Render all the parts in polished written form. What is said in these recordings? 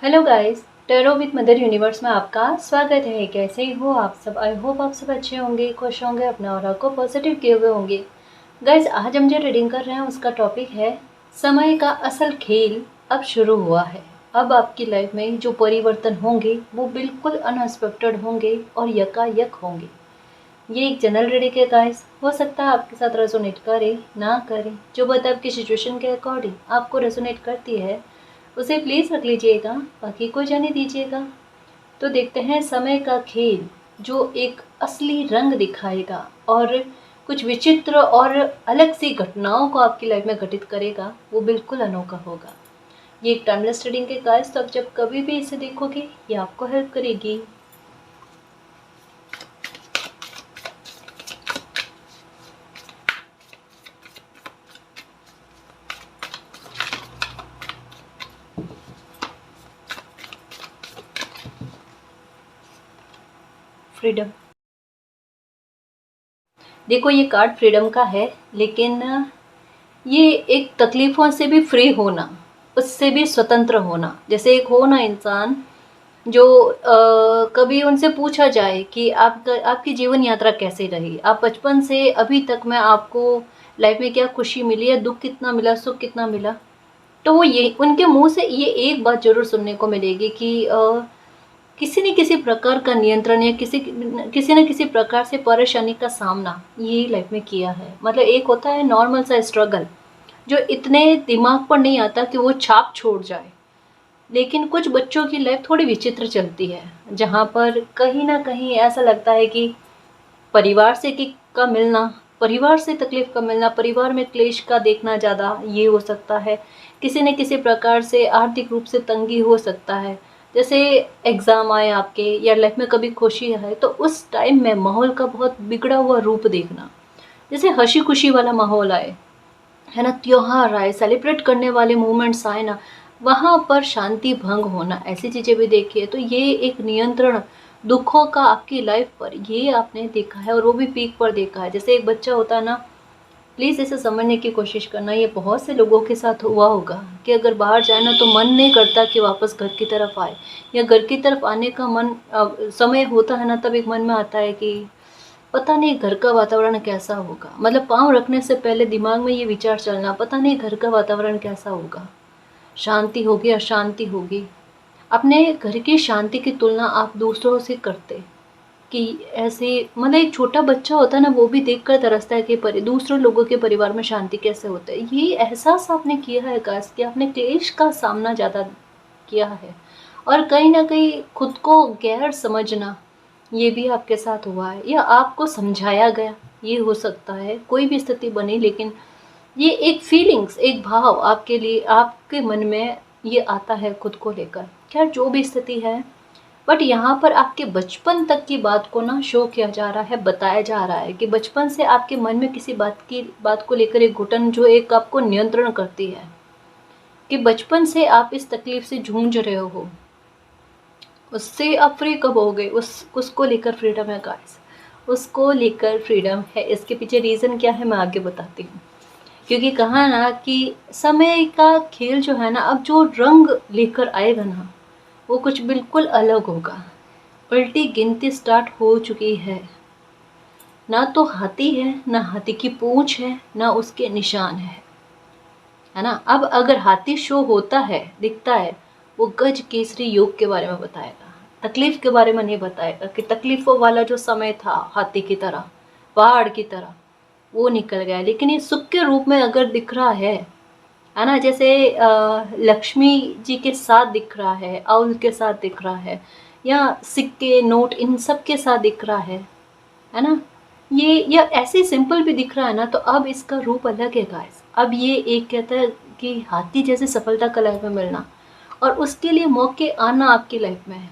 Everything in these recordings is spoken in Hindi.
Hello guys, tarot with mother universe में आपका स्वागत है। कैसे हो आप सब? आई होप आप सब अच्छे होंगे, खुश होंगे, अपना ऑरा को पॉजिटिव किए हुए होंगे। गाइस, आज हम जो रीडिंग कर रहे हैं उसका टॉपिक है समय का असल खेल अब शुरू हुआ है। अब आपकी लाइफ में जो परिवर्तन होंगे वो बिल्कुल अनएक्सपेक्टेड होंगे और यकायक होंगे। ये एक जनरल रीडिंग है गाइस, हो सकता है आपके साथ रेजोनेट करे ना करे। जो बात आपकी सिचुएशन के अकॉर्डिंग आपको रेजोनेट करती है उसे प्लीज़ रख लीजिएगा, बाकी को जाने दीजिएगा। तो देखते हैं समय का खेल जो एक असली रंग दिखाएगा और कुछ विचित्र और अलग सी घटनाओं को आपकी लाइफ में घटित करेगा, वो बिल्कुल अनोखा होगा। ये एक टाइमलेस रीडिंग के गाइस, तो आप जब कभी भी इसे देखोगे ये आपको हेल्प करेगी। फ्रीडम। देखो, ये कार्ड फ्रीडम का है, लेकिन ये एक तकलीफ़ों से भी फ्री होना, उससे भी स्वतंत्र होना। जैसे एक हो ना इंसान जो कभी उनसे पूछा जाए कि आपकी जीवन यात्रा कैसी रही, आप बचपन से अभी तक में आपको लाइफ में क्या खुशी मिली है, दुख कितना मिला, सुख कितना मिला, तो वो ये उनके मुंह से ये एक बात जरूर सुनने को मिलेगी कि किसी न किसी प्रकार का नियंत्रण या किसी न किसी प्रकार से परेशानी का सामना ये लाइफ में किया है। मतलब एक होता है नॉर्मल सा स्ट्रगल जो इतने दिमाग पर नहीं आता कि वो छाप छोड़ जाए, लेकिन कुछ बच्चों की लाइफ थोड़ी विचित्र चलती है, जहाँ पर कहीं ना कहीं ऐसा लगता है कि परिवार से का मिलना, परिवार से तकलीफ का मिलना, परिवार में क्लेश का देखना ज़्यादा ये हो सकता है। किसी न किसी प्रकार से आर्थिक रूप से तंगी हो सकता है। जैसे एग्ज़ाम आए आपके या लाइफ में कभी खुशी है तो उस टाइम में माहौल का बहुत बिगड़ा हुआ रूप देखना। जैसे हंसी खुशी वाला माहौल आए, है ना, त्योहार आए, सेलिब्रेट करने वाले मोमेंट्स आए ना, वहाँ पर शांति भंग होना, ऐसी चीज़ें भी देखिए। तो ये एक नियंत्रण दुखों का आपकी लाइफ पर ये आपने देखा है, और वो भी पीक पर देखा है। जैसे एक बच्चा होता है ना, प्लीज़ इसे समझने की कोशिश करना। ये बहुत से लोगों के साथ हुआ होगा कि अगर बाहर जाए ना तो मन नहीं करता कि वापस घर की तरफ आए, या घर की तरफ आने का मन समय होता है ना, तब एक मन में आता है कि पता नहीं घर का वातावरण कैसा होगा। मतलब पाँव रखने से पहले दिमाग में ये विचार चलना, पता नहीं घर का वातावरण कैसा होगा, शांति होगी अशांति होगी। अपने घर की शांति की तुलना आप दूसरों से करते कि ऐसे, मतलब एक छोटा बच्चा होता है ना, वो भी देखकर तरसता है कि दूसरों लोगों के परिवार में शांति कैसे होता है। ये एहसास आपने किया है काश कि आपने क्लेश का सामना ज़्यादा किया है, और कहीं ना कहीं खुद को गैर समझना ये भी आपके साथ हुआ है, या आपको समझाया गया, ये हो सकता है। कोई भी स्थिति बनी, लेकिन ये एक फीलिंग्स, एक भाव आपके लिए, आपके मन में ये आता है खुद को लेकर। खैर, जो भी स्थिति है, बट यहाँ पर आपके बचपन तक की बात को ना शो किया जा रहा है, बताया जा रहा है कि बचपन से आपके मन में किसी बात को लेकर एक घुटन जो एक आपको नियंत्रण करती है, कि बचपन से आप इस तकलीफ से जूझ रहे हो, उससे आप फ्री कब हो गए, उसको लेकर फ्रीडम है गाइस, उसको लेकर फ्रीडम है। इसके पीछे रीज़न क्या है मैं आगे बताती हूँ। क्योंकि कहा ना कि समय का खेल जो है ना, अब जो रंग लेकर आएगा ना, वो कुछ बिल्कुल अलग होगा। उल्टी गिनती स्टार्ट हो चुकी है। ना तो हाथी है, ना हाथी की पूंछ है, ना उसके निशान है ना। अब अगर हाथी शो होता है, दिखता है, वो गज केसरी योग के बारे में बताएगा, तकलीफ के बारे में नहीं बताएगा कि तकलीफों वाला जो समय था हाथी की तरह, पहाड़ की तरह, वो निकल गया। लेकिन ये सुख के रूप में अगर दिख रहा है ना, जैसे लक्ष्मी जी के साथ दिख रहा है, आउल के साथ दिख रहा है, या सिक्के नोट इन सब के साथ दिख रहा है ना, ये ऐसे सिंपल भी दिख रहा है ना, तो अब इसका रूप अलग है गाइस। अब ये एक कहता है कि हाथी जैसे सफलता का लाइफ में मिलना, और उसके लिए मौके आना आपकी लाइफ में है।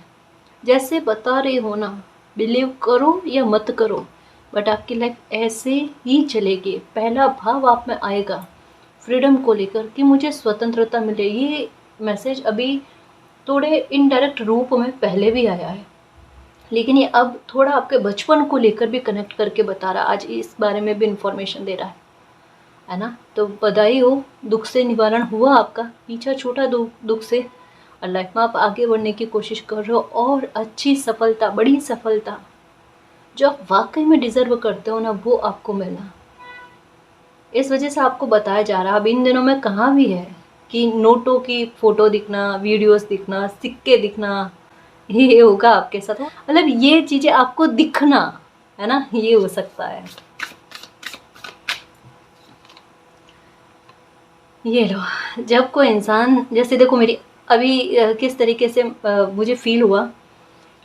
जैसे बता रही हो ना, बिलीव करो या मत करो, बट आपकी लाइफ ऐसे ही चलेगी। पहला भाव आप में आएगा फ्रीडम को लेकर कि मुझे स्वतंत्रता मिले। ये मैसेज अभी थोड़े इनडायरेक्ट रूप में पहले भी आया है, लेकिन ये अब थोड़ा आपके बचपन को लेकर भी कनेक्ट करके बता रहा है, आज इस बारे में भी इंफॉर्मेशन दे रहा है ना। तो बधाई हो, दुख से निवारण हुआ आपका, पीछा छूटा दुख से, और लाइफ में आप आगे बढ़ने की कोशिश कर रहे हो, और अच्छी सफलता, बड़ी सफलता जो आप वाकई में डिज़र्व करते हो ना, वो आपको मिलना। इस वजह से आपको बताया जा रहा है, अब इन दिनों में कहाँ भी है कि नोटों की फ़ोटो दिखना, वीडियोस दिखना, सिक्के दिखना, ये होगा आपके साथ। मतलब ये चीज़ें आपको दिखना, है ना, ये हो सकता है। ये लो, जब कोई इंसान, जैसे देखो मेरी अभी किस तरीके से मुझे फील हुआ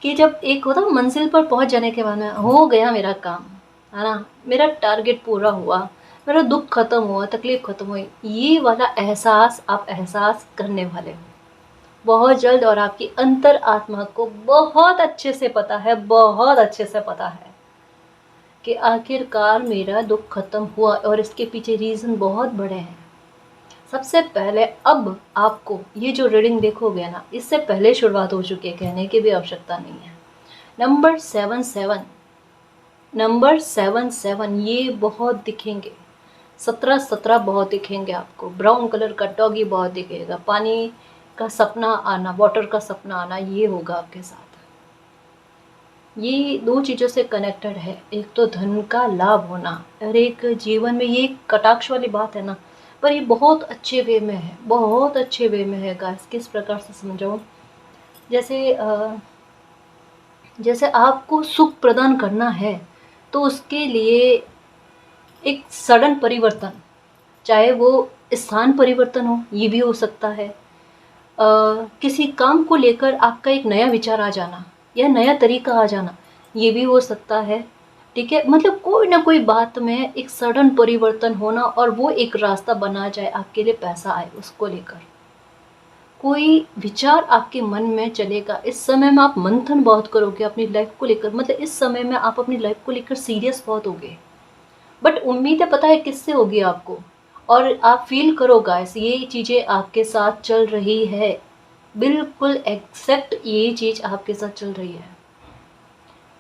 कि जब एक होता मंजिल पर पहुंच जाने के बाद में हो गया मेरा काम, है ना, मेरा टारगेट पूरा हुआ, मेरा दुख खत्म हुआ, तकलीफ खत्म हुई, ये वाला एहसास आप एहसास करने वाले हो बहुत जल्द। और आपकी अंतर आत्मा को बहुत अच्छे से पता है, बहुत अच्छे से पता है कि आखिरकार मेरा दुख खत्म हुआ, और इसके पीछे रीज़न बहुत बड़े हैं। सबसे पहले अब आपको ये जो रीडिंग देखोगे ना, इससे पहले शुरुआत हो चुकी है, कहने की भी आवश्यकता नहीं है। नंबर 77, नंबर 77 ये बहुत दिखेंगे। 17 बहुत दिखेंगे आपको। ब्राउन कलर का डॉगी बहुत दिखेगा। पानी का सपना आना, वाटर का सपना आना, ये होगा आपके साथ। ये दो चीज़ों से कनेक्टेड है, एक तो धन का लाभ होना, और एक जीवन में, ये कटाक्ष वाली बात है ना, पर ये बहुत अच्छे वे में है, बहुत अच्छे वे में है गाइस। किस प्रकार से समझाऊं, जैसे आपको सुख प्रदान करना है तो उसके लिए एक सडन परिवर्तन, चाहे वो स्थान परिवर्तन हो, ये भी हो सकता है। किसी काम को लेकर आपका एक नया विचार आ जाना या नया तरीका आ जाना, ये भी हो सकता है। ठीक है, मतलब कोई ना कोई बात में एक सडन परिवर्तन होना, और वो एक रास्ता बना जाए आपके लिए, पैसा आए उसको लेकर। कोई विचार आपके मन में चलेगा, इस समय में आप मंथन बहुत करोगे अपनी लाइफ को लेकर, मतलब इस समय में आप अपनी लाइफ को लेकर सीरियस बहुत होगे। बट उम्मीद है, पता है किससे होगी आपको, और आप फील करो गाइस, ये चीज़ें आपके साथ चल रही है, बिल्कुल एग्जैक्ट ये चीज़ आपके साथ चल रही है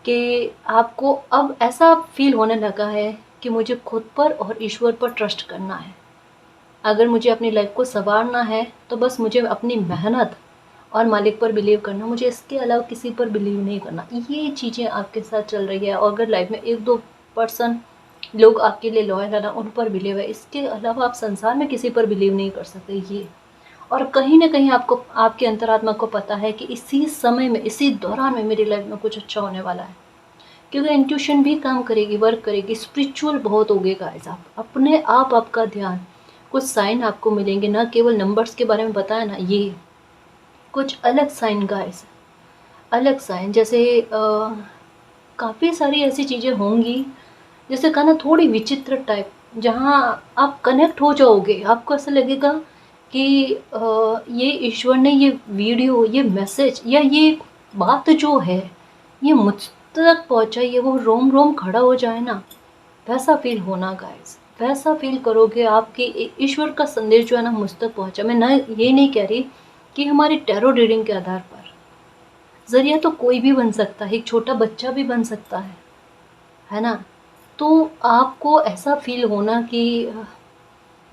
कि आपको अब ऐसा फील होने लगा है कि मुझे खुद पर और ईश्वर पर ट्रस्ट करना है। अगर मुझे अपनी लाइफ को संवारना है तो बस मुझे अपनी मेहनत और मालिक पर बिलीव करना, मुझे इसके अलावा किसी पर बिलीव नहीं करना। ये चीज़ें आपके साथ चल रही है, और अगर लाइफ में 1-2 पर्सन लोग आपके लिए लॉयल है ना, उन पर बिलीव है, इसके अलावा आप संसार में किसी पर बिलीव नहीं कर सकते ये। और कहीं ना कहीं आपको, आपके अंतरात्मा को पता है कि इसी समय में, इसी दौरान में मेरी लाइफ में कुछ अच्छा होने वाला है, क्योंकि इंट्यूशन भी काम करेगी, वर्क करेगी, स्पिरिचुअल बहुत होगे गाइस आप, अपने आप आपका ध्यान, कुछ साइन आपको मिलेंगे, ना केवल नंबर्स के बारे में बताया ना, ये कुछ अलग साइन गाइस, अलग साइन। जैसे काफ़ी सारी ऐसी चीज़ें होंगी, जैसे कहा ना, थोड़ी विचित्र टाइप, जहाँ आप कनेक्ट हो जाओगे, आपको ऐसा लगेगा कि ये ईश्वर ने ये वीडियो, ये मैसेज या ये बात जो है ये मुझ तक पहुँचाई है, वो रोम रोम खड़ा हो जाए ना, वैसा फील होना गाइस, वैसा फील करोगे आपकी ईश्वर का संदेश जो है ना मुझ तक पहुँचा। मैं ना ये नहीं कह रही कि हमारी टैरो रीडिंग के आधार पर ज़रिया तो कोई भी बन सकता है, एक छोटा बच्चा भी बन सकता है ना। तो आपको ऐसा फील होना कि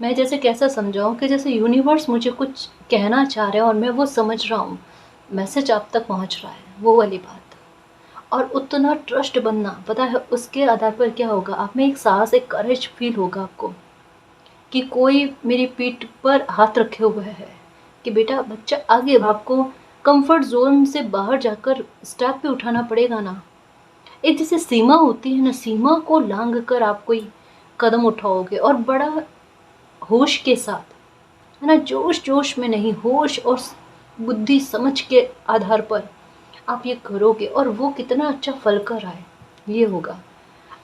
मैं जैसे कैसा समझाऊँ, कि जैसे यूनिवर्स मुझे कुछ कहना चाह रहा है और मैं वो समझ रहा हूँ, मैसेज आप तक पहुँच रहा है, वो वाली बात। और उतना ट्रस्ट बनना, पता है उसके आधार पर क्या होगा, आप में एक साहस, एक करेज फील होगा आपको कि कोई मेरी पीठ पर हाथ रखे हुए है कि बेटा बच्चा आगे, आपको कंफर्ट जोन से बाहर जाकर स्टेप पे उठाना पड़ेगा ना। एक जैसे सीमा होती है ना, सीमा को लांघ कर आप कोई कदम उठाओगे, और बड़ा होश के साथ, है ना, जोश जोश में नहीं, होश और बुद्धि समझ के आधार पर आप ये करोगे, और वो कितना अच्छा फल कर आए, ये होगा।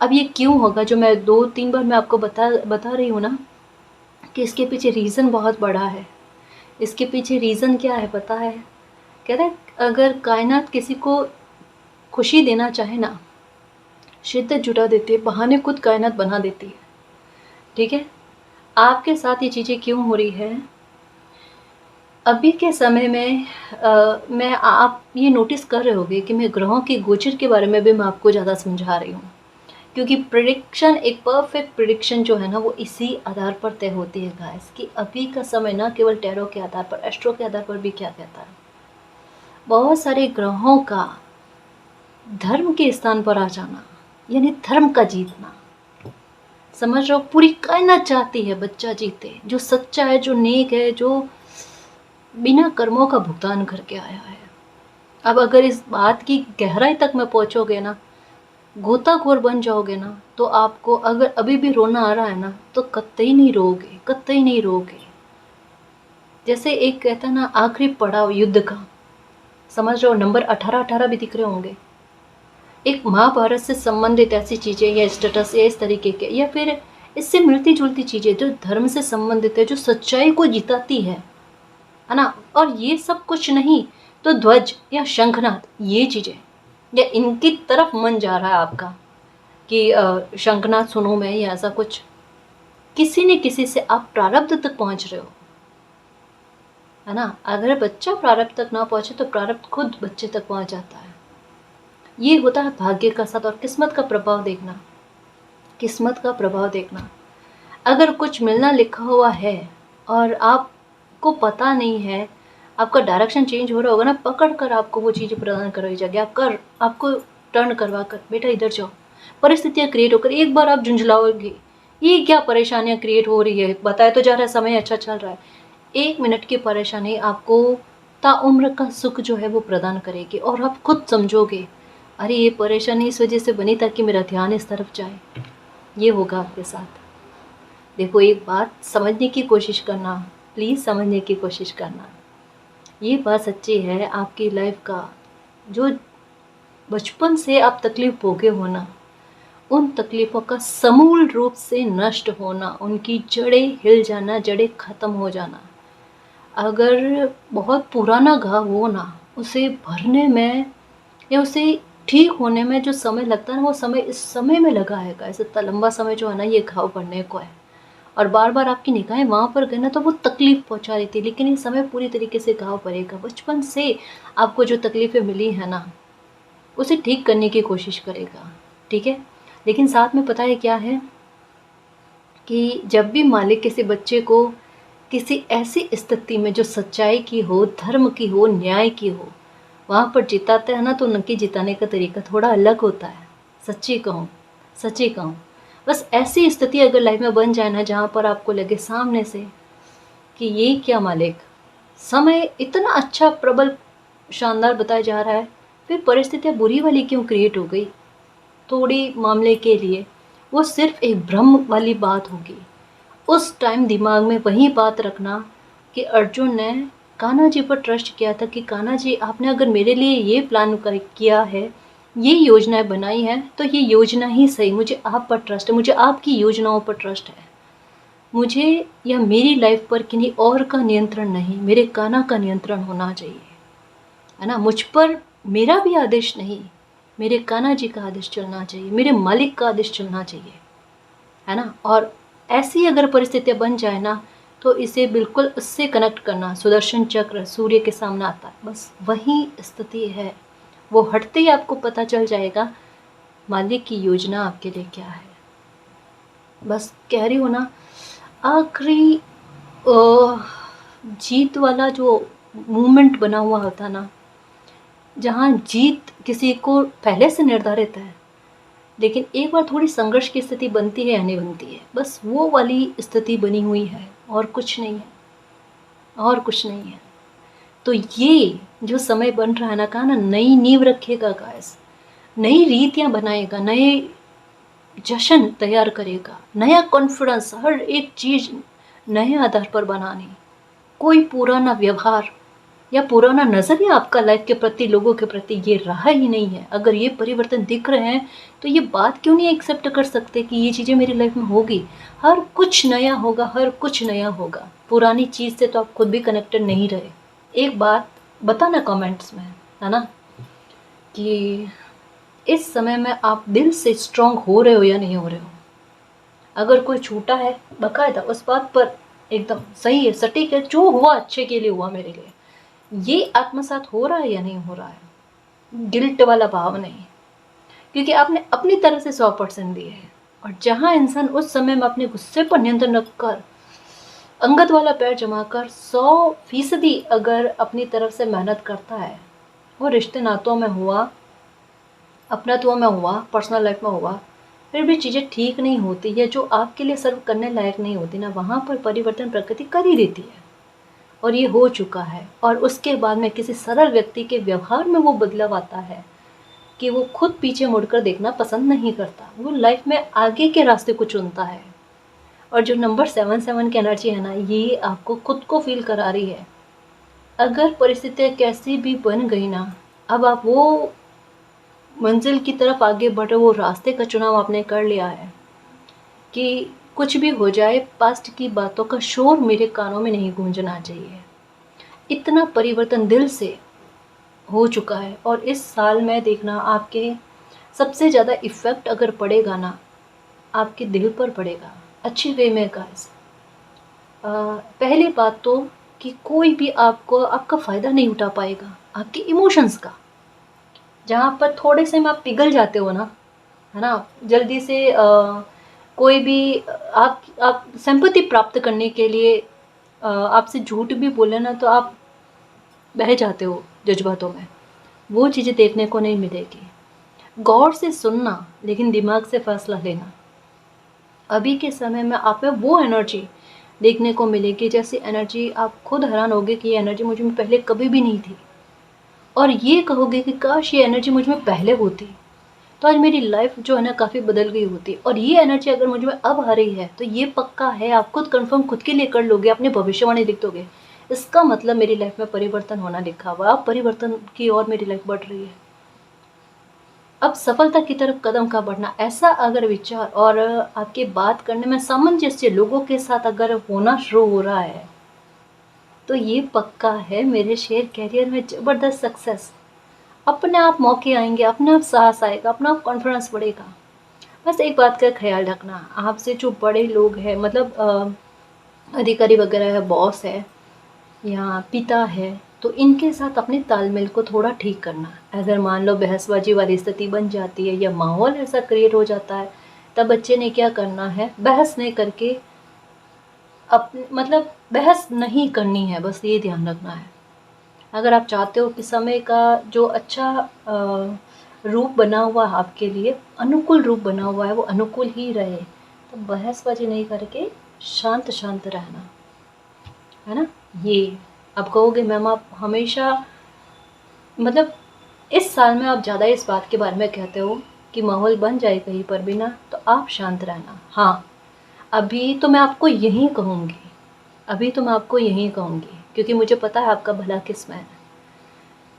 अब ये क्यों होगा, जो मैं 2-3 बार मैं आपको बता रही हूँ ना, कि इसके पीछे रीज़न बहुत बड़ा है। इसके पीछे रीज़न क्या है पता है, कहते हैं अगर कायनात किसी को खुशी देना चाहे ना, शिद्दत जुटा देती है, बहाने खुद कायनात बना देती है। ठीक है, आपके साथ ये चीज़ें क्यों हो रही है अभी के समय में, मैं, आप ये नोटिस कर रहे होंगे कि मैं ग्रहों के गोचर के बारे में भी मैं आपको ज़्यादा समझा रही हूँ, क्योंकि प्रिडिक्शन, एक परफेक्ट प्रिडिक्शन जो है ना, वो इसी आधार पर तय होती है गाइस, कि अभी का समय ना केवल टैरो के आधार पर, एस्ट्रो के आधार पर भी क्या कहता है। बहुत सारे ग्रहों का धर्म के स्थान पर आ जाना, यानी धर्म का जीतना। समझ रहे हो, पूरी कायनात चाहती है बच्चा जीते, जो सच्चा है, जो नेक है, जो बिना कर्मों का भुगतान करके आया है। अब अगर इस बात की गहराई तक में पहुंचोगे ना, गोताखोर बन जाओगे ना, तो आपको अगर अभी भी रोना आ रहा है ना, तो कतई नहीं रोगे, कतई नहीं रोगे। जैसे एक कहता है ना, आखिरी पड़ाव युद्ध का, समझ रहे हो, नंबर 18 भी दिख रहे होंगे। एक महाभारत से संबंधित ऐसी चीज़ें या स्टेटस या इस तरीके के, या फिर इससे मिलती जुलती चीज़ें जो धर्म से संबंधित है, जो सच्चाई को जिताती है ना। और ये सब कुछ नहीं तो ध्वज या शंखनाद, ये चीज़ें, या इनकी तरफ मन जा रहा है आपका कि शंखनाद सुनो मैं, या ऐसा कुछ, किसी न किसी से आप प्रारब्ध तक पहुंच रहे हो, है ना। अगर बच्चा प्रारब्ध तक ना पहुंचे तो प्रारब्ध खुद बच्चे तक पहुंच जाता है। ये होता है भाग्य का साथ। और किस्मत का प्रभाव देखना, किस्मत का प्रभाव देखना। अगर कुछ मिलना लिखा हुआ है और आपको पता नहीं है, आपका डायरेक्शन चेंज हो रहा होगा ना, पकड़ कर आपको वो चीज़ प्रदान करवाई जाएगी। आपको टर्न करवा कर, बेटा इधर जाओ, परिस्थितियाँ क्रिएट होकर एक बार आप झुंझलाओगे, ये क्या परेशानियाँ क्रिएट हो रही है, बताया तो जा रहा है समय अच्छा चल रहा है। 1 मिनट की परेशानी आपको ताउम्र का सुख जो है वो प्रदान करेगी, और आप खुद समझोगे, अरे ये परेशानी इस वजह से बनी ताकि मेरा ध्यान इस तरफ जाए। ये होगा आपके साथ। देखो, एक बात समझने की कोशिश करना, प्लीज़ समझने की कोशिश करना। ये बात सच्ची है, आपकी लाइफ का जो बचपन से आप तकलीफ भोगे हो ना, उन तकलीफ़ों का समूल रूप से नष्ट होना, उनकी जड़ें हिल जाना, जड़ें ख़त्म हो जाना। अगर बहुत पुराना घाव हो ना, उसे भरने में या उसे ठीक होने में जो समय लगता है ना, वो समय इस समय में लगा है। ऐसे इतना लंबा समय जो है ना, ये घाव भरने को है। और बार बार आपकी निगाहें वहाँ पर गई ना, तो वो तकलीफ़ पहुँचा रही थी, लेकिन ये समय पूरी तरीके से घाव भरेगा। बचपन से आपको जो तकलीफ़ें मिली हैं ना, उसे ठीक करने की कोशिश करेगा, ठीक है। लेकिन साथ में पता है क्या है, कि जब भी मालिक किसी बच्चे को किसी ऐसी स्थिति में जो सच्चाई की हो, धर्म की हो, न्याय की हो, वहाँ पर जिताते हैं ना, तो उनकी जिताने का तरीका थोड़ा अलग होता है। सच्ची कहूँ, सच्ची कहूँ, बस ऐसी स्थिति अगर लाइफ में बन जाए ना, जहाँ पर आपको लगे सामने से कि ये क्या मालिक, समय इतना अच्छा प्रबल शानदार बताया जा रहा है, फिर परिस्थितियाँ बुरी वाली क्यों क्रिएट हो गई थोड़ी मामले के लिए, वो सिर्फ एक भ्रम वाली बात होगी। उस टाइम दिमाग में वही बात रखना कि अर्जुन ने कान्हा जी पर ट्रस्ट किया था, कि कान्हा जी आपने अगर मेरे लिए ये प्लान किया है, ये योजनाएं बनाई हैं, तो ये योजना ही सही, मुझे आप पर ट्रस्ट है, मुझे आपकी योजनाओं पर ट्रस्ट है। मुझे या मेरी लाइफ पर किन्हीं और का नियंत्रण नहीं, मेरे कान्हा का नियंत्रण होना चाहिए, है ना। मुझ पर मेरा भी आदेश नहीं, मेरे कान्हा जी का आदेश चलना चाहिए, मेरे मालिक का आदेश चलना चाहिए, है ना। और ऐसी अगर परिस्थितियाँ बन जाए ना, तो इसे बिल्कुल उससे कनेक्ट करना। सुदर्शन चक्र सूर्य के सामने आता है, बस वही स्थिति है। वो हटते ही आपको पता चल जाएगा मालिक की योजना आपके लिए क्या है। बस कह रही हूँ ना, आखिरी जीत वाला जो मूवमेंट बना हुआ होता ना, जहाँ जीत किसी को पहले से निर्धारित है, लेकिन एक बार थोड़ी संघर्ष की स्थिति बनती है या नहीं बनती है, बस वो वाली स्थिति बनी हुई है, और कुछ नहीं है, और कुछ नहीं है। तो ये जो समय बन रहा है ना, कहा ना, नई नींव रखेगा गाइस, नई रीतियाँ बनाएगा, नए जश्न तैयार करेगा, नया कॉन्फिडेंस, हर एक चीज़ नए आधार पर बनानी। कोई पुराना व्यवहार या पुराना नज़रिया आपका लाइफ के प्रति, लोगों के प्रति ये रहा ही नहीं है। अगर ये परिवर्तन दिख रहे हैं, तो ये बात क्यों नहीं एक्सेप्ट कर सकते कि ये चीज़ें मेरी लाइफ में होगी। हर कुछ नया होगा, हर कुछ नया होगा। पुरानी चीज़ से तो आप खुद भी कनेक्टेड नहीं रहे। एक बात बताना कमेंट्स में, है ना, कि इस समय में आप दिल से स्ट्रांग हो रहे हो या नहीं हो रहे हो। अगर कोई छूटा है, बाकायदा उस बात पर एकदम सही है, सटीक है, जो हुआ अच्छे के लिए हुआ, मेरे लिए, ये आत्मसात हो रहा है या नहीं हो रहा है। गिल्ट वाला भाव नहीं, क्योंकि आपने अपनी तरफ से 100% दिए है। और जहाँ इंसान उस समय में अपने गुस्से पर नियंत्रण रखकर, अंगद वाला पैर जमाकर 100% अगर अपनी तरफ से मेहनत करता है, वो रिश्ते नातों में हुआ, अपनत्व में हुआ, पर्सनल लाइफ में हुआ, फिर भी चीज़ें ठीक नहीं होती है, जो आपके लिए सर्व करने लायक नहीं होती ना, वहाँ पर परिवर्तन प्रकृति कर ही देती है। और ये हो चुका है। और उसके बाद में किसी सरल व्यक्ति के व्यवहार में वो बदलाव आता है कि वो खुद पीछे मुड़कर देखना पसंद नहीं करता, वो लाइफ में आगे के रास्ते को चुनता है। और जो नंबर 77 की एनर्जी है ना, ये आपको खुद को फील करा रही है। अगर परिस्थितियाँ कैसी भी बन गई ना, अब आप वो मंजिल की तरफ आगे बढ़ रहे, वो रास्ते का चुनाव आपने कर लिया है कि कुछ भी हो जाए, पास्ट की बातों का शोर मेरे कानों में नहीं गूंजना चाहिए। इतना परिवर्तन दिल से हो चुका है। और इस साल में देखना, आपके सबसे ज़्यादा इफ़ेक्ट अगर पड़ेगा ना, आपके दिल पर पड़ेगा, अच्छी वे में गाइस। पहली बात तो कि कोई भी आपको आपका फ़ायदा नहीं उठा पाएगा, आपके इमोशंस का। जहाँ पर थोड़े से में आप पिघल जाते हो ना, है ना, जल्दी से कोई भी आप सिंपैथी प्राप्त करने के लिए आपसे झूठ भी बोले ना, तो आप बह जाते हो जज्बातों में। वो चीज़ें देखने को नहीं मिलेगी। गौर से सुनना, लेकिन दिमाग से फैसला लेना। अभी के समय में आप में वो एनर्जी देखने को मिलेगी, जैसी एनर्जी आप खुद हैरान होगे कि ये एनर्जी मुझ में पहले कभी भी नहीं थी। और ये कहोगे कि काश ये एनर्जी मुझ में पहले होती, तो आज मेरी लाइफ जो है ना काफ़ी बदल गई होती। और ये एनर्जी अगर मुझ में अब आ रही है, तो ये पक्का है, आप खुद कंफर्म खुद के लिए कर लोगे, अपनी भविष्यवाणी लिख दोगे, इसका मतलब मेरी लाइफ में परिवर्तन होना लिखा हुआ है, अब परिवर्तन की ओर मेरी लाइफ बढ़ रही है। अब सफलता की तरफ कदम का बढ़ना, ऐसा अगर विचार और आपके बात करने में सामंजस्य लोगों के साथ अगर होना शुरू हो रहा है, तो ये पक्का है मेरे शेयर कैरियर में ज़बरदस्त सक्सेस। अपने आप मौके आएंगे, अपने आप साहस आएगा, अपना आप कॉन्फिडेंस बढ़ेगा। बस एक बात का ख्याल रखना, आपसे जो बड़े लोग हैं, मतलब अधिकारी वगैरह है, बॉस है या पिता है, तो इनके साथ अपने तालमेल को थोड़ा ठीक करना। अगर मान लो बहसबाजी वाली स्थिति बन जाती है या माहौल ऐसा क्रिएट हो जाता है, तब बच्चे ने क्या करना है, बहस नहीं करके मतलब बहस नहीं करनी है, बस ये ध्यान रखना है। अगर आप चाहते हो कि समय का जो अच्छा रूप बना हुआ है आपके लिए, अनुकूल रूप बना हुआ है, वो अनुकूल ही रहे, तो बहसबाजी नहीं करके शांत शांत रहना, है ना। ये आप कहोगे मैम आप हमेशा, मतलब इस साल में आप ज़्यादा इस बात के बारे में कहते हो कि माहौल बन जाए कहीं पर भी ना, तो आप शांत रहना। हाँ, अभी तो मैं आपको यही कहूँगी, क्योंकि मुझे पता है आपका भला किस में है।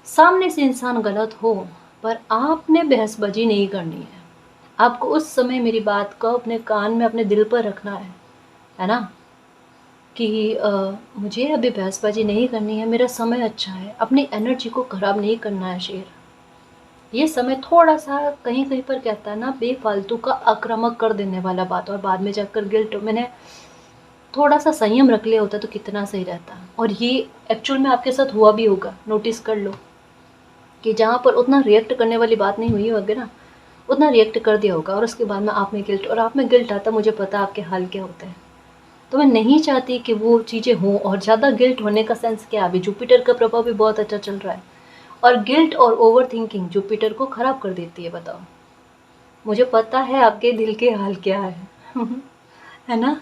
सामने से इंसान गलत हो, पर आपने बहसबाजी नहीं करनी है। आपको उस समय मेरी बात को अपने कान में, अपने दिल पर रखना है ना, कि मुझे अभी बहसबाजी नहीं करनी है, मेरा समय अच्छा है, अपनी एनर्जी को ख़राब नहीं करना है शेर। ये समय थोड़ा सा कहीं कहीं पर कहता है ना, बेफालतू का आक्रामक कर देने वाला बात, और बाद में जाकर गिल्ट। मैंने थोड़ा सा संयम रख लिया होता तो कितना सही रहता। और ये एक्चुअल में आपके साथ हुआ भी होगा, नोटिस कर लो कि जहाँ पर उतना रिएक्ट करने वाली बात नहीं हुई होगी ना, उतना रिएक्ट कर दिया होगा, और उसके बाद में आप में गिल्ट, और आप में गिल्ट आता, मुझे पता आपके हाल क्या होते हैं। तो मैं नहीं चाहती कि वो चीज़ें हों। और ज़्यादा गिल्ट होने का सेंस क्या, अभी जुपिटर का प्रभाव भी बहुत अच्छा चल रहा है, और गिल्ट और ओवर थिंकिंग जुपिटर को ख़राब कर देती है। बताओ, मुझे पता है आपके दिल के हाल क्या है है ना।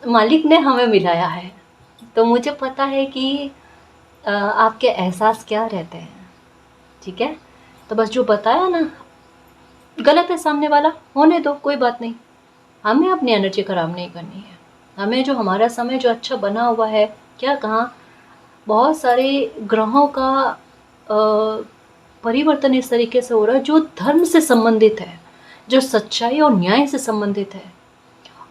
मालिक ने हमें मिलाया है, तो मुझे पता है कि आपके एहसास क्या रहते हैं, ठीक है। तो बस जो बताया ना, गलत है सामने वाला, होने दो, कोई बात नहीं। हमें अपनी एनर्जी ख़राब नहीं करनी है। हमें जो हमारा समय जो अच्छा बना हुआ है, क्या कहाँ बहुत सारे ग्रहों का परिवर्तन इस तरीके से हो रहा है जो धर्म से संबंधित है, जो सच्चाई और न्याय से संबंधित है।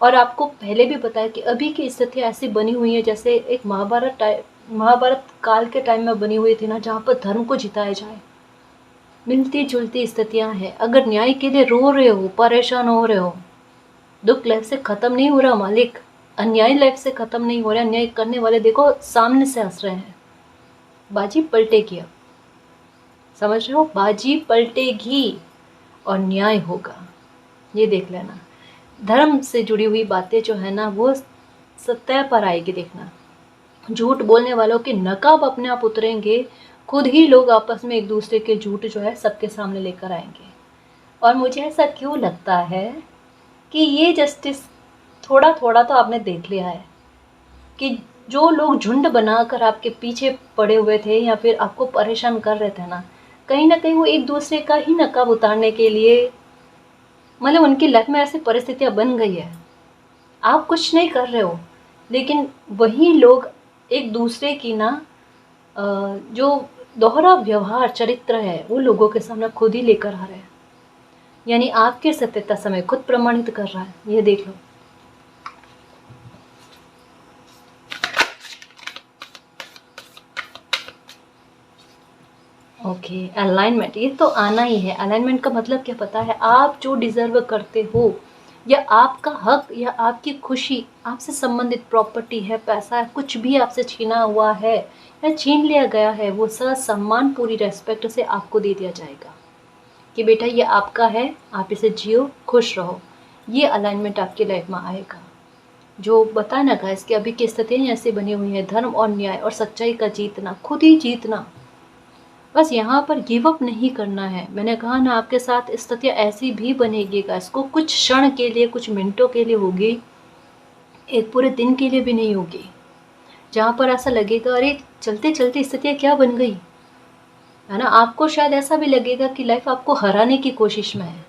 और आपको पहले भी बताया कि अभी की स्थितियाँ ऐसी बनी हुई है जैसे एक महाभारत काल के टाइम में बनी हुई थी ना, जहाँ पर धर्म को जिताया जाए। मिलती जुलती स्थितियाँ हैं। अगर न्याय के लिए रो रहे हो, परेशान हो रहे हो, दुख लाइफ से ख़त्म नहीं हो रहा मालिक, अन्याय लाइफ से ख़त्म नहीं हो रहा। अन्याय करने वाले देखो सामने से हंस रहे हैं। बाजी पलटेगी, अब समझ रहे हो, बाजी पलटेगी और न्याय होगा, ये देख लेना। धर्म से जुड़ी हुई बातें जो है ना, वो सत्य पर आएगी, देखना। झूठ बोलने वालों के नकाब अपने आप उतरेंगे, खुद ही लोग आपस में एक दूसरे के झूठ जो है सबके सामने लेकर आएंगे। और मुझे ऐसा क्यों लगता है कि ये जस्टिस थोड़ा थोड़ा तो आपने देख लिया है कि जो लोग झुंड बनाकर आपके पीछे पड़े हुए थे या फिर आपको परेशान कर रहे थे ना कहीं वो एक दूसरे का ही नकाब उतारने के लिए, मतलब उनकी लाइफ में ऐसी परिस्थितियाँ बन गई है, आप कुछ नहीं कर रहे हो, लेकिन वही लोग एक दूसरे की ना जो दोहरा व्यवहार चरित्र है वो लोगों के सामने खुद ही लेकर आ रहे हैं। यानी आपके सत्यता समय खुद प्रमाणित कर रहा है, ये देख लो। ओके, अलाइनमेंट, ये तो आना ही है। अलाइनमेंट का मतलब क्या पता है? आप जो डिजर्व करते हो, या आपका हक, या आपकी खुशी, आपसे संबंधित प्रॉपर्टी है, पैसा है, कुछ भी आपसे छीना हुआ है या छीन लिया गया है, वो सम्मान पूरी रेस्पेक्ट से आपको दे दिया जाएगा कि बेटा ये आपका है, आप इसे जियो, खुश रहो। ये अलाइनमेंट आपकी लाइफ में आएगा। जो बताया ना गाइस कि अभी की स्थितियाँ ऐसी बनी हुई हैं, धर्म और न्याय और सच्चाई का जीतना, खुद ही जीतना। बस यहाँ पर गिव अप नहीं करना है। मैंने कहा ना, आपके साथ स्थितियाँ ऐसी भी बनेगी गाइस, को कुछ क्षण के लिए, कुछ मिनटों के लिए होगी, एक पूरे दिन के लिए भी नहीं होगी, जहाँ पर ऐसा लगेगा अरे चलते चलते स्थितियाँ क्या बन गई, है ना। आपको शायद ऐसा भी लगेगा कि लाइफ आपको हराने की कोशिश में है,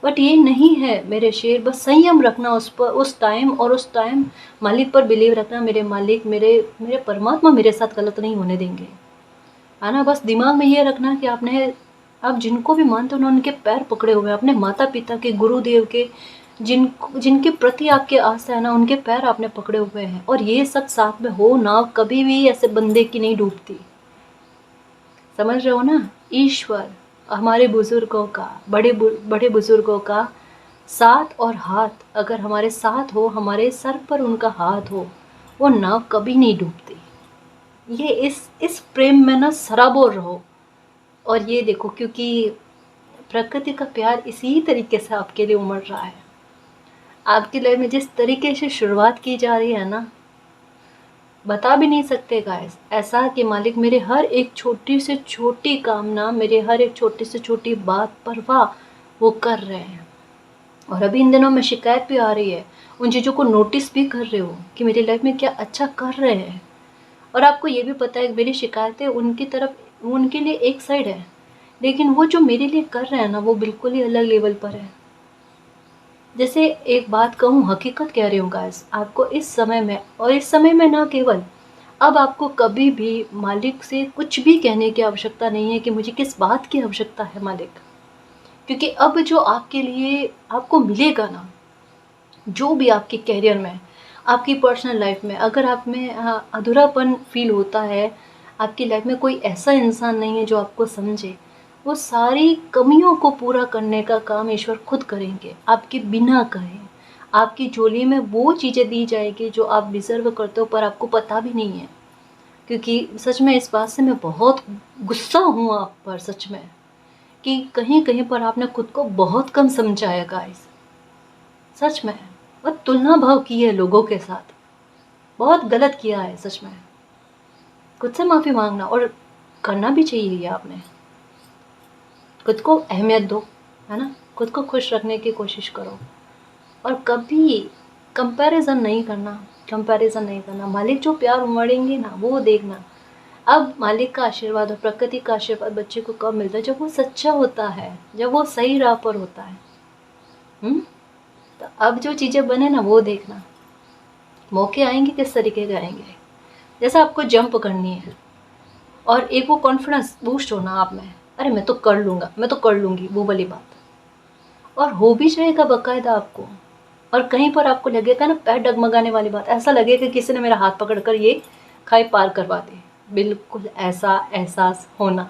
बट ये नहीं है मेरे शेर। बस संयम रखना उस पर, उस टाइम, और उस टाइम मालिक पर बिलीव रखना, मेरे मालिक, मेरे परमात्मा मेरे साथ गलत नहीं होने देंगे, है ना। बस दिमाग में ये रखना कि आप जिनको भी मानते हो ना, उनके पैर पकड़े हुए हैं, अपने माता पिता के, गुरुदेव के, जिनके प्रति आपके आस्था है ना, उनके पैर आपने पकड़े हुए हैं। और ये सब साथ में हो, नाव कभी भी ऐसे बंदे की नहीं डूबती, समझ रहे हो ना। ईश्वर हमारे बुजुर्गों का, बड़े बुजुर्गों का साथ और हाथ अगर हमारे साथ हो, हमारे सर पर उनका हाथ हो, वो नाव कभी नहीं डूबती। ये इस प्रेम में ना सराबोर रहो। और ये देखो, क्योंकि प्रकृति का प्यार इसी तरीके से आपके लिए उमड़ रहा है। आपकी लाइफ में जिस तरीके से शुरुआत की जा रही है ना, बता भी नहीं सकते गाइस। ऐसा कि मालिक मेरे हर एक छोटी से छोटी कामना, मेरे हर एक छोटी से छोटी बात परवाह वो कर रहे हैं। और अभी इन दिनों में शिकायत भी आ रही है, उन चीज़ों को नोटिस भी कर रहे हो कि मेरी लाइफ में क्या अच्छा कर रहे हैं। और आपको ये भी पता है कि मेरी शिकायतें उनकी तरफ, उनके लिए एक साइड है, लेकिन वो जो मेरे लिए कर रहे हैं ना, वो बिल्कुल ही अलग लेवल पर है। जैसे एक बात कहूँ, हकीकत कह रही हूँ गाइस आपको, इस समय में, और इस समय में ना केवल, अब आपको कभी भी मालिक से कुछ भी कहने की आवश्यकता नहीं है कि मुझे किस बात की आवश्यकता है मालिक। क्योंकि अब जो आपके लिए आपको मिलेगा ना, जो भी आपके करियर में, आपकी पर्सनल लाइफ में, अगर आप में अधूरापन फील होता है, आपकी लाइफ में कोई ऐसा इंसान नहीं है जो आपको समझे, वो सारी कमियों को पूरा करने का काम ईश्वर खुद करेंगे, आपके बिना कहे। आपकी झोली में वो चीज़ें दी जाएगी जो आप डिज़र्व करते हो, पर आपको पता भी नहीं है। क्योंकि सच में इस बात से मैं बहुत गुस्सा हूँ आप पर, सच में, कि कहीं कहीं पर आपने खुद को बहुत कम समझा है गाइस, सच में। और तुलना भाव की है लोगों के साथ, बहुत गलत किया है सच में। खुद से माफ़ी मांगना, और करना भी चाहिए ये आपने। खुद को अहमियत दो, है ना, खुद को खुश रखने की कोशिश करो, और कभी कंपैरिजन नहीं करना, कंपैरिजन नहीं करना। मालिक जो प्यार उमड़ेंगे ना, वो देखना। अब मालिक का आशीर्वाद और प्रकृति का आशीर्वाद बच्चे को कब मिलता है? जब वो सच्चा होता है, जब वो सही राह पर होता है। तो अब जो चीज़ें बने ना, वो देखना। मौके आएंगे, किस तरीके के आएंगे। जैसे आपको जंप करनी है, और एक वो कॉन्फिडेंस बूस्ट होना आप में, अरे मैं तो कर लूँगा, मैं तो कर लूँगी, वो वाली बात, और हो भी जाएगा बाकायदा आपको। और कहीं पर आपको लगेगा ना पैर डगमगाने वाली बात, ऐसा लगेगा किसी ने मेरा हाथ पकड़कर ये खाई पार करवा दी। बिल्कुल ऐसा एहसास होना।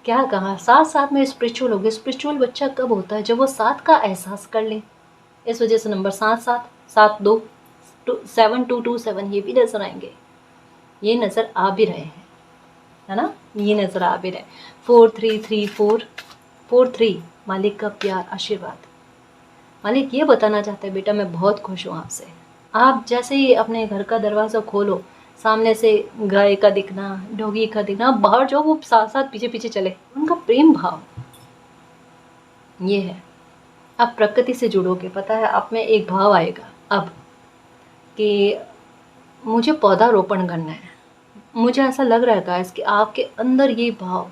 क्या कहा, साथ साथ में स्पिरिचुअल हो गए। स्पिरिचुअल बच्चा कब होता है? जब वो साथ का एहसास कर ले। इस वजह से नंबर 7 7 ये भी नजर आएंगे, ये नजर आ भी रहे हैं, है ना, ये नजर आ भी रहे। 4334 मालिक का प्यार, आशीर्वाद। मालिक ये बताना चाहते हैं, बेटा मैं बहुत खुश हूँ आपसे। आप जैसे ही अपने घर का दरवाज़ा खोलो, सामने से गाय का दिखना, डॉगी का दिखना, बाहर जो वो साथ साथ पीछे पीछे चले, उनका प्रेम भाव ये है। आप प्रकृति से जुड़ोगे, पता है आप में एक भाव आएगा अब कि मुझे पौधारोपण करना है। मुझे ऐसा लग रहा है गाइस कि आपके अंदर ये भाव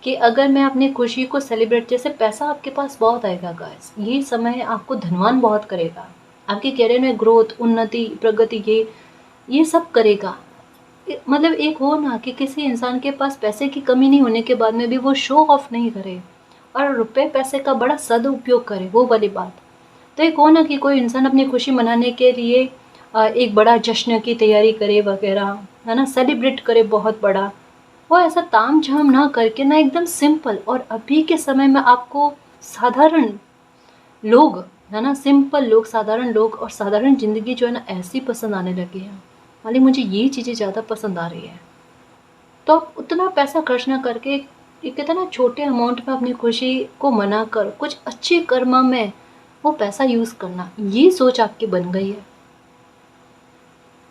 कि अगर मैं अपनी खुशी को सेलिब्रेट, जैसे पैसा आपके पास बहुत आएगा गाइस, ये समय आपको धनवान बहुत करेगा, आपके करियर में ग्रोथ, उन्नति, प्रगति ये सब करेगा। मतलब एक हो ना कि किसी इंसान के पास पैसे की कमी नहीं होने के बाद में भी वो शो ऑफ नहीं करे और रुपए पैसे का बड़ा सदुपयोग करे, वो वाली बात। तो एक हो ना कि कोई इंसान अपनी खुशी मनाने के लिए एक बड़ा जश्न की तैयारी करे वगैरह, है ना, सेलिब्रेट करे बहुत बड़ा, वो ऐसा ताम झाम ना करके ना एकदम सिंपल। और अभी के समय में आपको साधारण लोग, है ना, सिंपल लोग, साधारण लोग और साधारण ज़िंदगी जो है ना ऐसी पसंद आने लगी है। मालिक मुझे ये चीज़ें ज़्यादा पसंद आ रही है। तो आप उतना पैसा खर्च ना करके एक कहते हैं ना छोटे अमाउंट में अपनी खुशी को मना कर कुछ अच्छे कर्म में वो पैसा यूज़ करना, ये सोच आपकी बन गई है।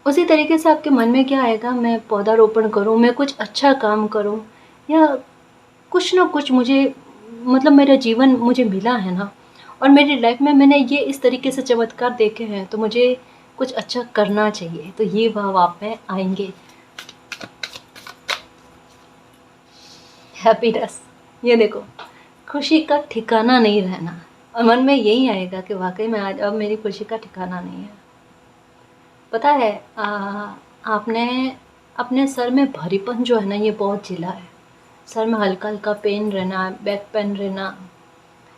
उसी तरीके से आपके मन में क्या आएगा, मैं पौधारोपण करूँ, मैं कुछ अच्छा काम करूँ, या कुछ ना कुछ मुझे, मतलब मेरा जीवन मुझे मिला है ना, और मेरी लाइफ में मैंने ये इस तरीके से चमत्कार देखे हैं, तो मुझे कुछ अच्छा करना चाहिए। तो ये भाव आप में आएंगे। हैप्पीनेस, ये देखो, खुशी का ठिकाना नहीं रहना, और मन में यही आएगा कि वाकई में आज अब मेरी खुशी का ठिकाना नहीं है। पता है आपने अपने सर में भारीपन जो है ना ये बहुत झेला है। सर में हल्का हल्का पेन रहना, बैक पेन रहना,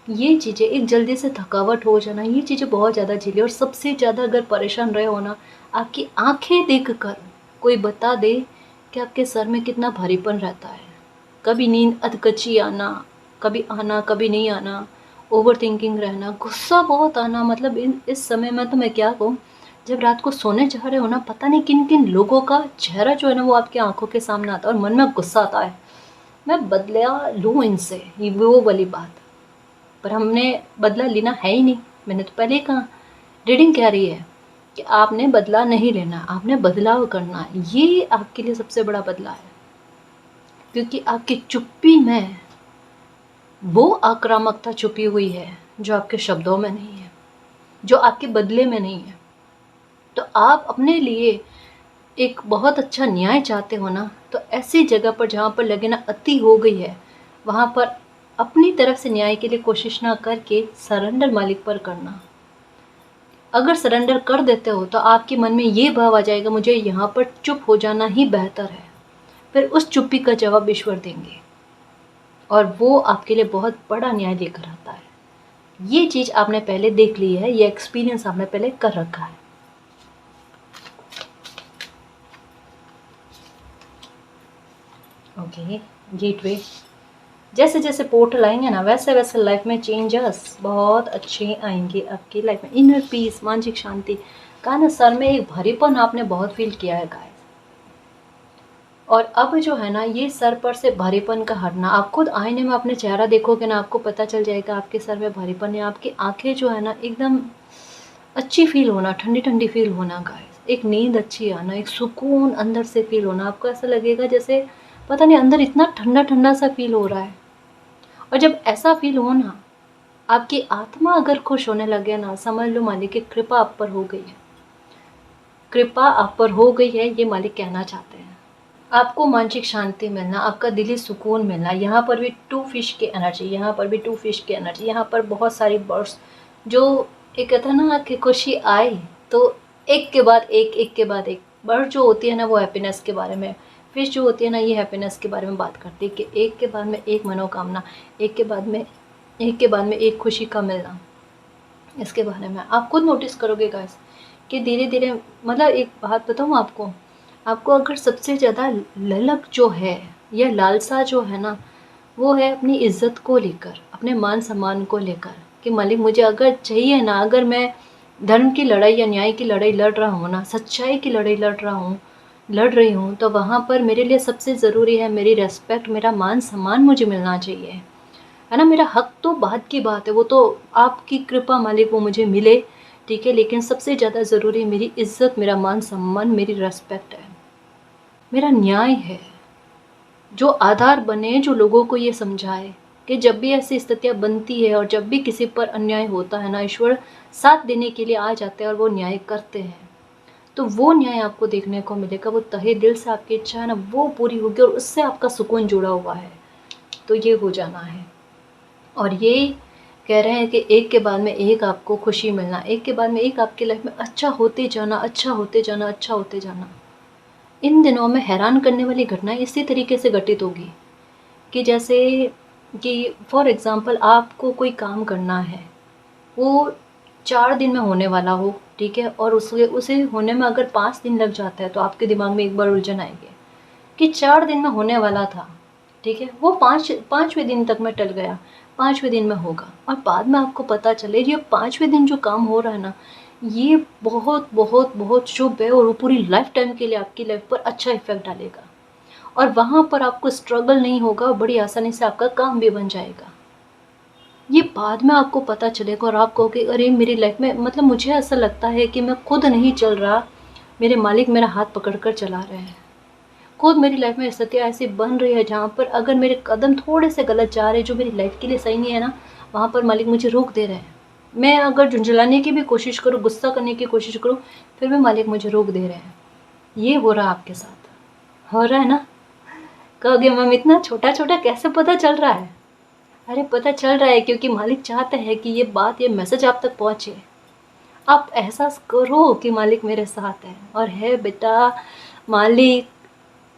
ये चीज़ें, एक जल्दी से थकावट हो जाना, ये चीज़ें बहुत ज़्यादा झेली। और सबसे ज़्यादा अगर परेशान रहे हो ना, आपकी आंखें देखकर कोई बता दे कि आपके सर में कितना भारीपन रहता है। कभी नींद अधकच्ची आना, कभी आना कभी नहीं आना, ओवर थिंकिंग रहना, गुस्सा बहुत आना। मतलब इस समय में तो मैं क्या कहूँ, जब रात को सोने जा रहे हो ना, पता नहीं किन किन लोगों का चेहरा जो है ना वो आपकी आंखों के सामने आता है और मन में गुस्सा आता है, मैं बदला लूँ इनसे, ये वो वाली बात। पर हमने बदला लेना है ही नहीं। मैंने तो पहले ही कहा, रीडिंग कह रही है कि आपने बदला नहीं लेना, आपने बदलाव करना है। ये आपके लिए सबसे बड़ा बदला है, क्योंकि आपकी चुप्पी में वो आक्रामकता छुपी हुई है जो आपके शब्दों में नहीं है, जो आपके बदले में नहीं है। तो आप अपने लिए एक बहुत अच्छा न्याय चाहते हो ना, तो ऐसी जगह पर जहाँ पर लगे ना अति हो गई है, वहाँ पर अपनी तरफ से न्याय के लिए कोशिश ना करके सरेंडर मालिक पर करना। अगर सरेंडर कर देते हो तो आपके मन में ये भाव आ जाएगा, मुझे यहाँ पर चुप हो जाना ही बेहतर है। फिर उस चुप्पी का जवाब ईश्वर देंगे और वो आपके लिए बहुत बड़ा न्याय लेकर आता है। ये चीज़ आपने पहले देख ली है, ये एक्सपीरियंस आपने पहले कर रखा है। ओके, गेटवे, जैसे जैसे पोर्टल आएंगे ना वैसे वैसे लाइफ में चेंजेस बहुत अच्छे आएंगे आपकी लाइफ में। इनर पीस, मानसिक शांति। कहा ना सर में एक भारीपन आपने बहुत फील किया है गाइस, और अब जो है ना ये सर पर से भारीपन का हटना, आप खुद आईने में अपने चेहरा देखोगे ना, आपको पता चल जाएगा आपके सर में भारीपन है। आपकी आंखें जो है ना एकदम अच्छी फील होना, ठंडी ठंडी फील होना गाइस, एक नींद अच्छी आना, एक सुकून अंदर से फील होना। आपको ऐसा लगेगा जैसे पता नहीं अंदर इतना ठंडा ठंडा सा फील हो रहा है। और जब ऐसा फील हो ना, आपकी आत्मा अगर खुश होने लगे ना, समझ लो मालिक की कृपा आप पर हो गई है। कृपा आप पर हो गई है, ये मालिक कहना चाहते हैं। आपको मानसिक शांति मिलना, आपका दिली सुकून मिलना। यहाँ पर भी 2 फिश की एनर्जी, यहाँ पर भी 2 फिश की एनर्जी, यहाँ पर बहुत सारी बर्ड्स जो एक कहता है ना कि खुशी आए तो एक के बाद एक के बाद एक। बर्ड जो होती है ना वो हैप्पीनेस के बारे में, फिश जो होती है ना ये हैप्पीनेस के बारे में बात करती है कि एक के बाद में एक मनोकामना, एक के बाद में एक खुशी का मिलना। इसके बारे में आप खुद नोटिस करोगे गाइस कि धीरे धीरे, मतलब एक बात बताऊँ आपको अगर सबसे ज़्यादा ललक जो है या लालसा जो है ना, वो है अपनी इज्जत को लेकर, अपने मान सम्मान को लेकर, कि मालिक मुझे अगर चाहिए ना, अगर मैं धर्म की लड़ाई या न्याय की लड़ाई लड़ रहा हूँ ना, सच्चाई की लड़ाई लड़ रही हूँ, तो वहाँ पर मेरे लिए सबसे ज़रूरी है मेरी रेस्पेक्ट, मेरा मान सम्मान मुझे मिलना चाहिए, है ना। मेरा हक तो बात की बात है, वो तो आपकी कृपा मालिक वो मुझे मिले, ठीक है, लेकिन सबसे ज़्यादा ज़रूरी मेरी इज़्ज़त, मेरा मान सम्मान, मेरी रिस्पेक्ट है, मेरा न्याय है, जो आधार बने, जो लोगों को ये समझाए कि जब भी ऐसी स्थितियाँ बनती है और जब भी किसी पर अन्याय होता है ना, ईश्वर साथ देने के लिए आ जाते हैं और वो न्याय करते हैं। तो वो न्याय आपको देखने को मिलेगा, वो तहे दिल से आपकी इच्छा है ना वो पूरी होगी और उससे आपका सुकून जुड़ा हुआ है, तो ये हो जाना है। और ये कह रहे हैं कि एक के बाद में एक आपको खुशी मिलना, एक के बाद में एक आपकी लाइफ में अच्छा होते जाना, अच्छा होते जाना, अच्छा होते जाना। इन दिनों में हैरान करने वाली घटनाएं इसी तरीके से घटित होगी कि जैसे कि फॉर एग्ज़ाम्पल आपको कोई काम करना है, वो 4 दिन में होने वाला हो, ठीक है, और उसे उसे होने में अगर 5 दिन लग जाता है तो आपके दिमाग में एक बार उलझन आएगी कि 4 दिन में होने वाला था, ठीक है, वो 5वें दिन तक में टल गया, 5वें दिन में होगा, और बाद में आपको पता चले ये 5वें दिन जो काम हो रहा है ना, ये बहुत बहुत बहुत शुभ है और वो पूरी लाइफ टाइम के लिए आपकी लाइफ पर अच्छा इफेक्ट डालेगा और वहाँ पर आपको स्ट्रगल नहीं होगा, बड़ी आसानी से आपका काम भी बन जाएगा। ये बाद में आपको पता चलेगा और आप कहोगे अरे मेरी लाइफ में, मतलब मुझे ऐसा लगता है कि मैं खुद नहीं चल रहा, मेरे मालिक मेरा हाथ पकड़ कर चला रहे हैं। खुद मेरी लाइफ में स्थितियाँ ऐसी बन रही है जहाँ पर अगर मेरे कदम थोड़े से गलत जा रहे हैं, जो मेरी लाइफ के लिए सही नहीं है ना, वहाँ पर मालिक मुझे रोक दे रहे हैं। मैं अगर झुंझलाने की भी कोशिश करूँ, गुस्सा करने की कोशिश करूँ, फिर भी मालिक मुझे रोक दे रहे हैं। ये हो रहा है आपके साथ, हो रहा है ना। कहोगे मैम इतना छोटा छोटा कैसे पता चल रहा है? अरे पता चल रहा है क्योंकि मालिक चाहते हैं कि ये बात, ये मैसेज आप तक पहुँचे। आप एहसास करो कि मालिक मेरे साथ है और है बेटा, मालिक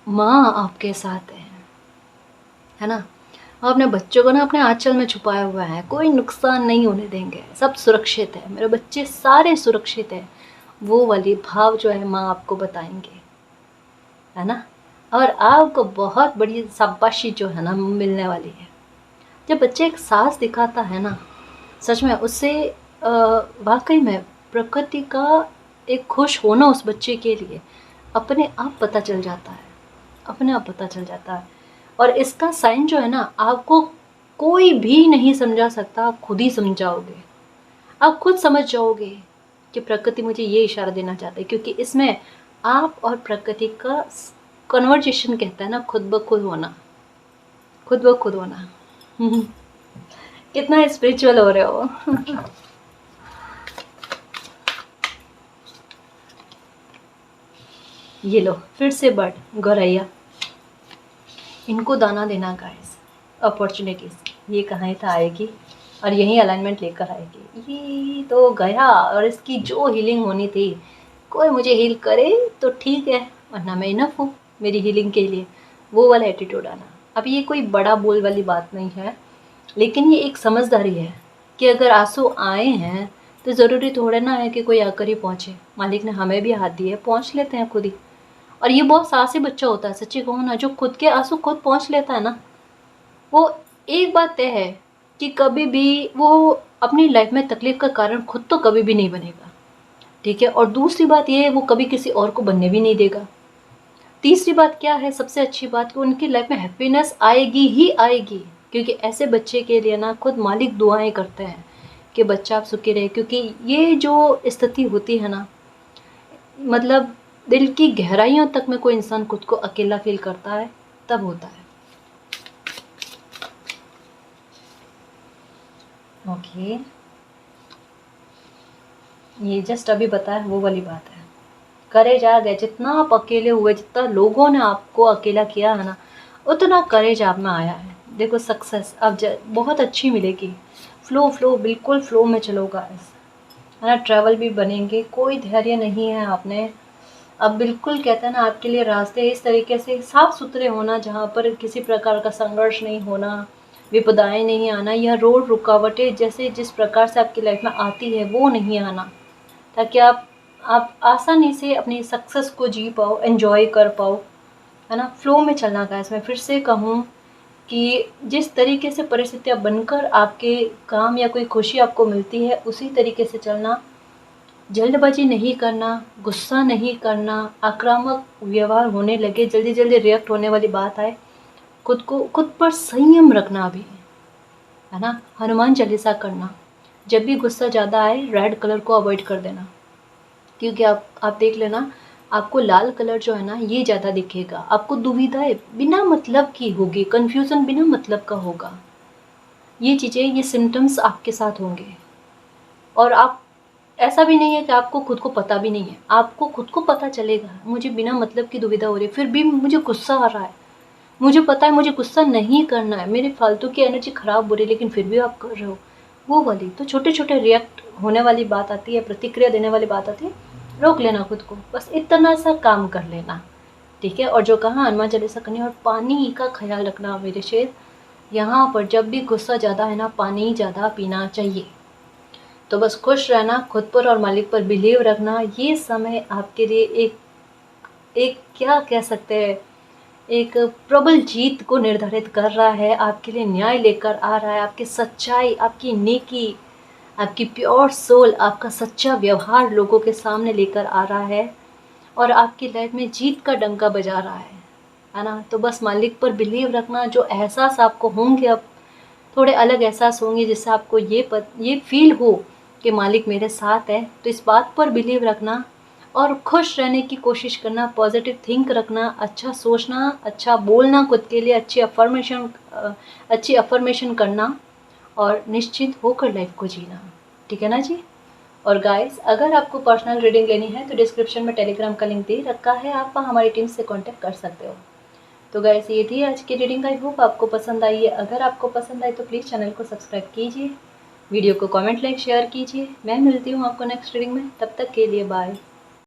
माँ आपके साथ है ना। अपने बच्चों को ना अपने आंचल में छुपाया हुआ है, कोई नुकसान नहीं होने देंगे, सब सुरक्षित है, मेरे बच्चे सारे सुरक्षित है। वो वाली भाव जो है माँ आपको बताएंगे, है ना। और आपको बहुत बड़ी शाबाशी जो है ना मिलने वाली है। जब बच्चे एक साहस दिखाता है ना, सच में उससे वाकई में प्रकृति का एक खुश होना उस बच्चे के लिए अपने आप पता चल जाता है, अपने आप पता चल जाता है। और इसका साइन जो है ना, आपको कोई भी नहीं समझा सकता, आप खुद ही समझाओगे, आप खुद समझ जाओगे कि प्रकृति मुझे ये इशारा देना चाहती है, क्योंकि इसमें आप और प्रकृति का कन्वर्जेशन कहता है ना, खुद ब खुद होना, खुद ब खुद होना। कितना स्पिरिचुअल हो रहे हो। ये लो फिर से बर्ड गौरैया, इनको दाना देना गाइस, अपॉर्चुनिटीज़ ये कहाँ था आएगी और यही अलाइनमेंट लेकर आएगी। ये तो गया और इसकी जो हीलिंग होनी थी, कोई मुझे हील करे तो ठीक है, वरना मैं इनफ हूँ मेरी हीलिंग के लिए, वो वाला एटीट्यूड आना। अब ये कोई बड़ा बोल वाली बात नहीं है, लेकिन ये एक समझदारी है कि अगर आंसू आए हैं तो ज़रूरी थोड़ा ना है कि कोई आकर ही पहुँचे। मालिक ने हमें भी हाथ दिए, पहुँच लेते हैं खुद ही। और ये बहुत साहसी बच्चा होता है, सच्ची कहूँ ना, जो खुद के आंसू खुद पहुँच लेता है ना, वो एक बात तय है कि कभी भी वो अपनी लाइफ में तकलीफ का कारण खुद तो कभी भी नहीं बनेगा, ठीक है। और दूसरी बात ये है, वो कभी किसी और को बनने भी नहीं देगा। तीसरी बात क्या है, सबसे अच्छी बात, कि उनकी लाइफ में हैप्पीनेस आएगी ही आएगी, क्योंकि ऐसे बच्चे के लिए ना खुद मालिक दुआएं करते हैं कि बच्चा आप सुखी रहे। क्योंकि ये जो स्थिति होती है ना, मतलब दिल की गहराइयों तक में कोई इंसान खुद को अकेला फील करता है, तब होता है। ओके, ये जस्ट अभी बताया वो वाली बात है। करेज आ गए, जितना आप अकेले हुए, जितना लोगों ने आपको अकेला किया है ना, उतना करेज आप में आया है। देखो सक्सेस अब बहुत अच्छी मिलेगी, फ्लो बिल्कुल फ्लो में चलो गाइस, है ना। ट्रैवल भी बनेंगे, कोई धैर्य नहीं है आपने। अब बिल्कुल कहते हैं ना, आपके लिए रास्ते इस तरीके से साफ सुथरे होना जहाँ पर किसी प्रकार का संघर्ष नहीं होना, विपदाएं नहीं आना, या रोड रुकावटें जैसे जिस प्रकार से आपकी लाइफ में आती है वो नहीं आना, ताकि आप आसानी से अपनी सक्सेस को जी पाओ, एंजॉय कर पाओ, है ना। फ्लो में चलना का, इसमें फिर से कहूँ कि जिस तरीके से परिस्थितियाँ बनकर आपके काम या कोई खुशी आपको मिलती है, उसी तरीके से चलना, जल्दबाजी नहीं करना, गुस्सा नहीं करना, आक्रामक व्यवहार होने लगे, जल्दी जल्दी रिएक्ट होने वाली बात आए, खुद पर संयम रखना भी, है ना। हनुमान चालीसा करना, जब भी गुस्सा ज़्यादा आए रेड कलर को अवॉइड कर देना, क्योंकि आप देख लेना, आपको लाल कलर जो है ना ये ज़्यादा दिखेगा, आपको दुविधाएं बिना मतलब की होगी, कन्फ्यूज़न बिना मतलब का होगा। ये चीज़ें, ये सिम्टम्स आपके साथ होंगे। और आप, ऐसा भी नहीं है कि आपको खुद को पता भी नहीं है, आपको खुद को पता चलेगा मुझे बिना मतलब की दुविधा हो रही है, फिर भी मुझे गुस्सा आ रहा है, मुझे पता है मुझे गुस्सा नहीं करना है, मेरी फालतू की एनर्जी ख़राब हो रही है, लेकिन फिर भी आप कर रहे हो, वो वाली। तो छोटे छोटे रिएक्ट होने वाली बात आती है, प्रतिक्रिया देने वाली बात आती है, रोक लेना खुद को, बस इतना सा काम कर लेना, ठीक है। और जो कहा हनुमान चालीसा करनी, और पानी का ख्याल रखना मेरे शेर, यहाँ पर जब भी गुस्सा ज़्यादा है ना, पानी ज़्यादा पीना चाहिए। तो बस खुश रहना, खुद पर और मालिक पर बिलीव रखना। ये समय आपके लिए एक एक क्या कह सकते हैं, एक प्रबल जीत को निर्धारित कर रहा है, आपके लिए न्याय लेकर आ रहा है, आपकी सच्चाई, आपकी नेकी, आपकी प्योर सोल, आपका सच्चा व्यवहार लोगों के सामने लेकर आ रहा है, और आपकी लाइफ में जीत का डंका बजा रहा है ना। तो बस मालिक पर बिलीव रखना। जो एहसास आपको होंगे, अब थोड़े अलग एहसास होंगे, जिससे आपको ये फील हो कि मालिक मेरे साथ है, तो इस बात पर बिलीव रखना और खुश रहने की कोशिश करना, पॉजिटिव थिंक रखना, अच्छा सोचना, अच्छा बोलना खुद के लिए, अच्छी अफर्मेशन करना, और निश्चिंत होकर लाइफ को जीना, ठीक है ना जी। और गाइस, अगर आपको पर्सनल रीडिंग लेनी है तो डिस्क्रिप्शन में टेलीग्राम का लिंक दे रखा है, आप वहाँ हमारी टीम से कांटेक्ट कर सकते हो। तो गाइस, ये थी आज की रीडिंग। आई होप आपको पसंद आई है। अगर आपको पसंद आई तो प्लीज़ चैनल को सब्सक्राइब कीजिए, वीडियो को कमेंट, लाइक, शेयर कीजिए। मैं मिलती हूँ आपको नेक्स्ट रीडिंग में, तब तक के लिए बाय।